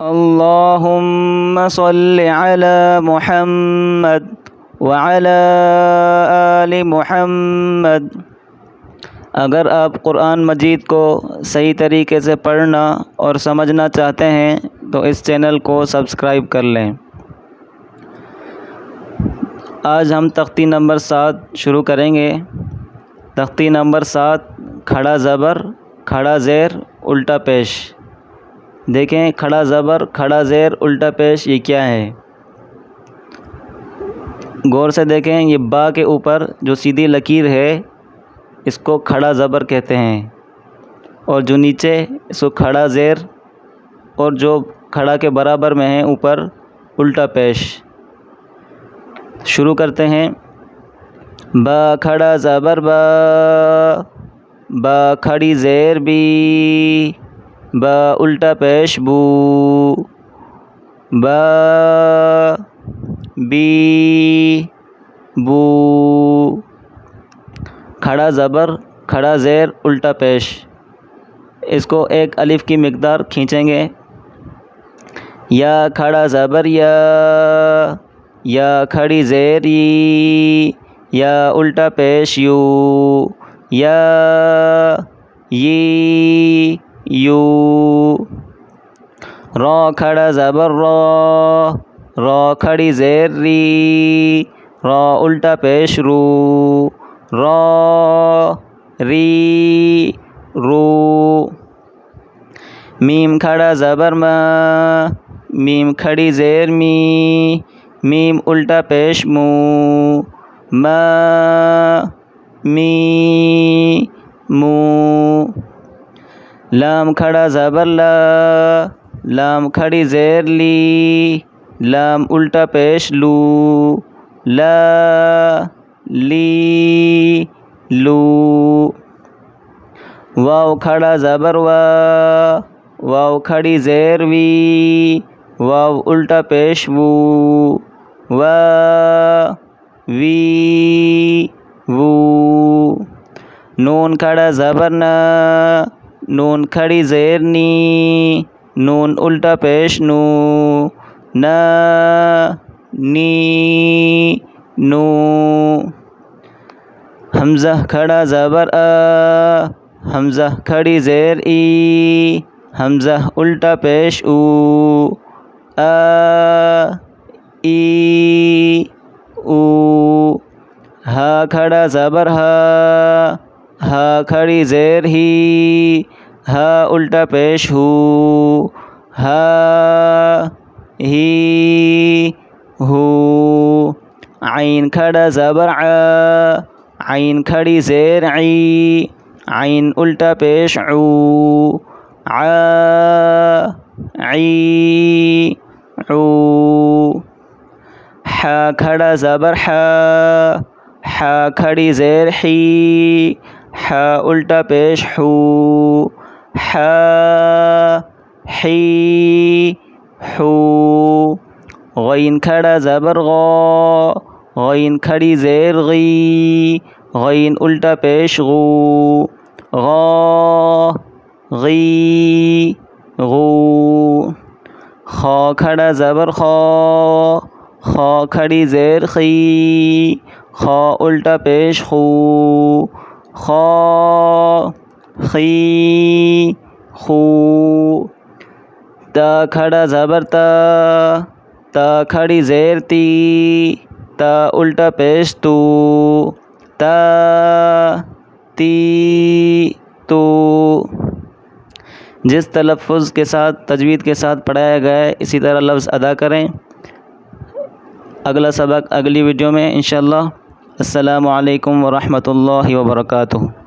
اللہم صلی علی محمد وعلی آل محمد۔ اگر آپ قرآن مجید کو صحیح طریقے سے پڑھنا اور سمجھنا چاہتے ہیں تو اس چینل کو سبسکرائب کر لیں۔ آج ہم تختی نمبر 7 شروع کریں گے۔ تختی نمبر 7، کھڑا زبر، کھڑا زیر، الٹا پیش۔ دیکھیں کھڑا زبر، کھڑا زیر، الٹا پیش یہ کیا ہے؟ غور سے دیکھیں، یہ با کے اوپر جو سیدھی لکیر ہے اس کو کھڑا زبر کہتے ہیں، اور جو نیچے اس کو کھڑا زیر، اور جو کھڑا کے برابر میں ہے اوپر الٹا پیش۔ شروع کرتے ہیں۔ با کھڑا زبر با، با کھڑی زیر بی، با الٹا پیش بو، با بی بو۔ کھڑا زبر، کھڑا زیر، الٹا پیش۔ اس کو ایک الف کی مقدار کھینچیں گے۔ یا کھڑا زبر یا کھڑی زیر ی، یا الٹا پیش یو، یا ی یو۔ را کھڑا زبر را، را کھڑی زیر ری، را الٹا پیش رو، را ری رو۔ میم کھڑا زبر ما، میم کھڑی زیر می، میم الٹا پیش مو، ما می مو۔ لام کھڑا زبر لا، لام کھڑی زیر لی، لام الٹا پیش لو، لا لی لو۔ واو کھڑا زبر وا، واو کھڑی زیر وی، واو الٹا پیش وو، وا وی وو۔ نون کھڑا زبر نا، نون کھڑی زیر نی، نون الٹا پیش نو، نا نی نو۔ حمزہ کھڑا زبر آ، حمزہ کھڑی زیر ای، حمزہ الٹا پیش او، آ ای او۔ ہا کھڑا زبر ہا، ہا کھڑی زیر ہی، ہا الٹا پیش ہو، ہا ہی ہو۔ عین کھڑا زبر ع، عین کھڑی زیر عی، عین الٹا پیش عو، ع عی عو۔ ح کھڑا زبر ح، ح کھڑی زیر حی، ح الٹا پیش حو، ح حی حو۔ غین کھڑا زبر غا، غین کھڑی زیر غی، غین الٹا پیش غو، غا غی غو۔ خا کھڑا زبر خا، خا کھڑی زیر خی، خا الٹا پیش خو، خا خی خو۔ تا کھڑا زبر تا، تا کھڑی زیر تی، تا الٹا پیش تو، تا تی تو۔ جس تلفظ کے ساتھ، تجوید کے ساتھ پڑھایا گیا ہے اسی طرح لفظ ادا کریں۔ اگلا سبق اگلی ویڈیو میں انشاءاللہ۔ السلام علیکم ورحمۃ اللہ وبرکاتہ۔